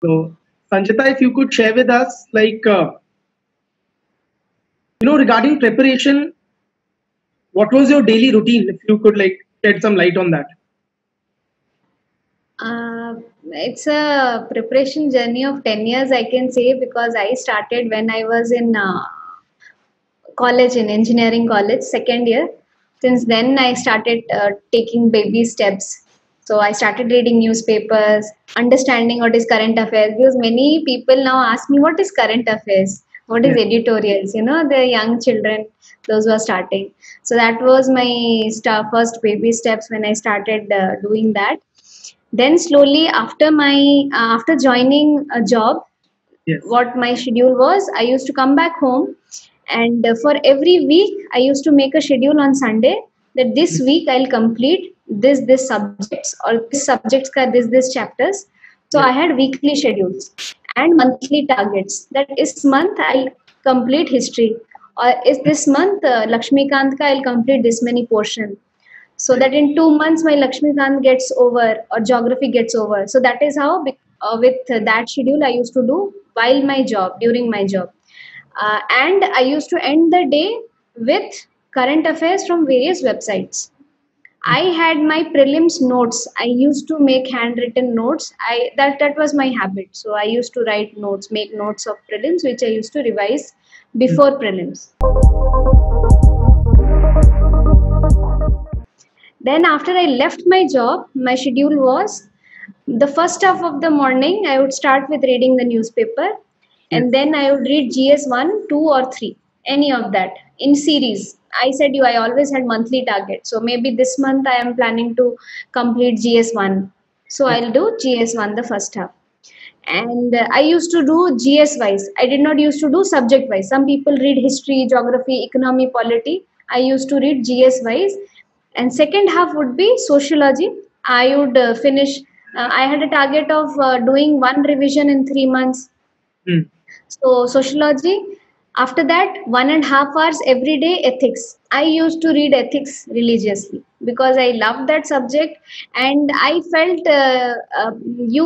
So, Sanjita, if you could share with us, regarding preparation, what was your daily routine? If you could shed some light on that. It's a preparation journey of 10 years, I can say, because I started when I was in college, in engineering college, second year. Since then, I started taking baby steps. So I started reading newspapers, understanding what is current affairs, because many people now ask me, what is current affairs? What is Yes. editorials? The young children, those who are starting. So that was my first baby steps when I started doing that. Then slowly after joining a job, Yes. what my schedule was, I used to come back home, and for every week I used to make a schedule on Sunday that this week I'll complete this subjects, or this subjects ka this chapters. So Yes. I had weekly schedules and monthly targets, that is month I'll complete history, or is this month Lakshmikant ka I'll complete this many portion, so Right. that in 2 months my Lakshmikant gets over or geography gets over. So that is how, with that schedule I used to do while my job, during my job. And I used to end the day with current affairs from various websites. I had my prelims notes. I used to make handwritten notes. That was my habit. So I used to write notes, make notes of prelims, which I used to revise Mm. before prelims. Then after I left my job, my schedule was the first half of the morning I would start with reading the newspaper, Yes. and then I would read GS 1, 2 or 3, any of that in series. I said you I always had monthly target. So maybe this month I am planning to complete GS 1. So Yes. I'll do GS 1 the first half. And I used to do GS wise. I did not used to do subject wise. Some people read history, geography, economy, polity. I used to read GS wise. And second half would be sociology. I would finish. I had a target of doing one revision in 3 months. Mm. So sociology. After that, 1.5 hours every day ethics. I used to read ethics religiously because I loved that subject, and I felt you.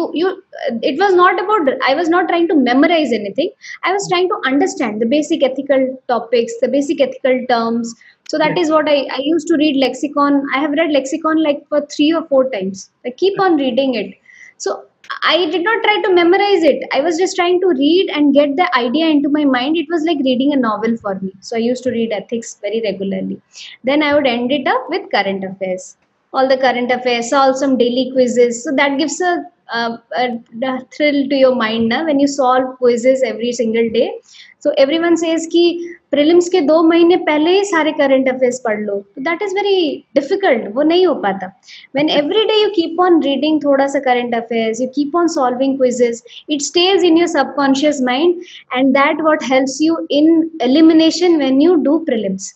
It was not about. I was not trying to memorize anything. I was trying to understand the basic ethical topics, the basic ethical terms. So that Yes. is what I used to read lexicon. I have read lexicon like for 3 or 4 times. I keep on reading it. So I did not try to memorize it. I was just trying to read and get the idea into my mind. It was like reading a novel for me. So I used to read ethics very regularly. Then I would end it up with current affairs. All the current affairs, solve some daily quizzes. So that gives a thrill to your mind na, when you solve quizzes every single day. So everyone says कि prelims के 2 महीने पहले ही सारे current affairs पढ़ लो. So that is very difficult. वो नहीं हो पाता. When every day you keep on reading thoda sa current affairs, you keep on solving quizzes, it stays in your subconscious mind, and that what helps you in elimination when you do prelims.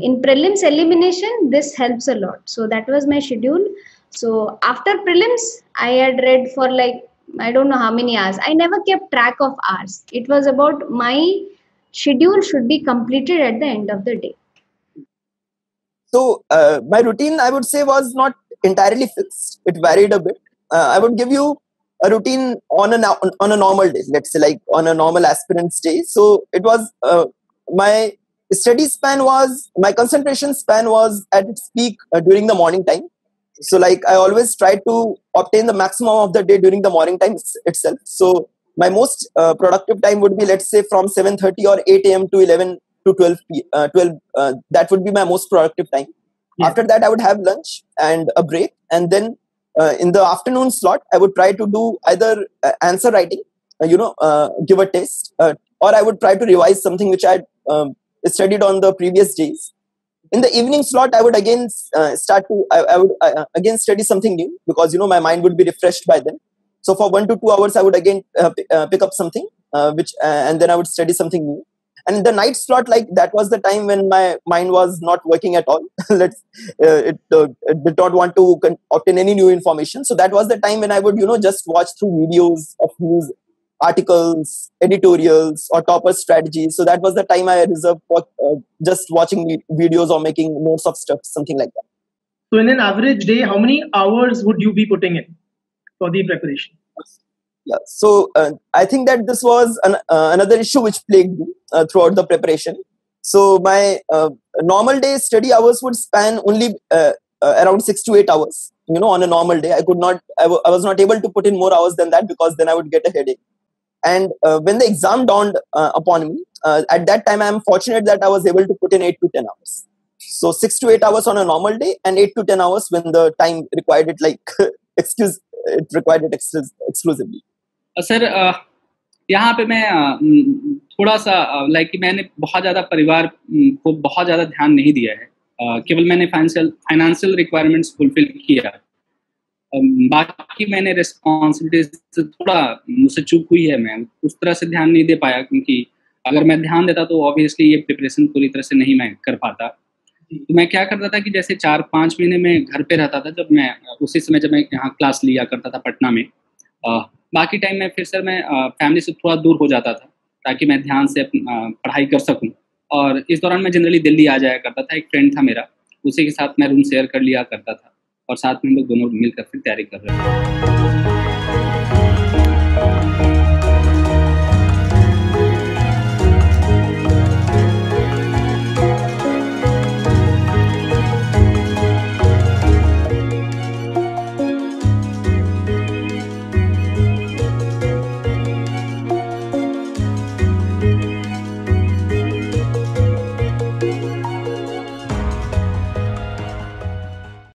In prelims elimination, this helps a lot. So that was my schedule. So after prelims, I had read for like I don't know how many hours. I never kept track of hours. It was about my schedule should be completed at the end of the day. So my routine, I would say, was not entirely fixed. It varied a bit. I would give you a routine on a normal day, let's say like on a normal aspirant's day. So it was my my concentration span was at its peak during the morning time. So like I always try to obtain the maximum of the day during the morning time itself. So my most productive time would be, let's say, from 7:30 or 8 a.m. to 11 to 12. That would be my most productive time. Yes. After that, I would have lunch and a break, and then in the afternoon slot, I would try to do either answer writing, give a test, or I would try to revise something which I studied on the previous days. In the evening slot, I would again I would again study something new, because my mind would be refreshed by then. So for 1 to 2 hours, I would again pick up something and then I would study something new. And in the night slot, like that was the time when my mind was not working at all. It did not want to obtain any new information. So that was the time when I would just watch through videos of news articles, editorials, or topper strategies. So that was the time I reserved for just watching videos or making notes of stuff, something like that. So in an average day, how many hours would you be putting in for the preparation? Yeah, so I think that this was another issue which plagued me throughout the preparation. So my normal day study hours would span only around 6 to 8 hours. You know, on a normal day, I was not able to put in more hours than that, because then I would get a headache. And when the exam dawned upon me, at that time I am fortunate that I was able to put in 8 to 10 hours. So 6 to 8 hours on a normal day, and 8 to 10 hours when the time required it, like it required it exclusively. Sir यहाँ पे मैं थोड़ा सा like कि मैंने बहुत ज़्यादा परिवार को बहुत ज़्यादा ध्यान नहीं दिया है, केवल मैंने फाइनेंशियल रिक्वायरमेंट्स फुलफिल किया, बाकी मैंने रिस्पॉन्सिबिलिटीज से थोड़ा मुझसे चूक हुई है, मैं उस तरह से ध्यान नहीं दे पाया, क्योंकि अगर मैं ध्यान देता तो ऑब्वियसली ये प्रिपरेशन पूरी तरह से नहीं मैं कर पाता। तो मैं क्या करता था कि जैसे 4-5 महीने में घर पे रहता था, जब मैं उसी समय जब मैं यहाँ क्लास लिया करता था पटना में, बाकी टाइम में फिर सर मैं फैमिली से थोड़ा दूर हो जाता था ताकि मैं ध्यान से पढ़ाई कर सकूं। और इस दौरान मैं जनरली दिल्ली आ जाया करता था, एक फ्रेंड था मेरा, उसी के साथ मैं रूम शेयर कर लिया करता था और साथ में हम लोग दोनों मिलकर फिर तैयारी कर रहे थे।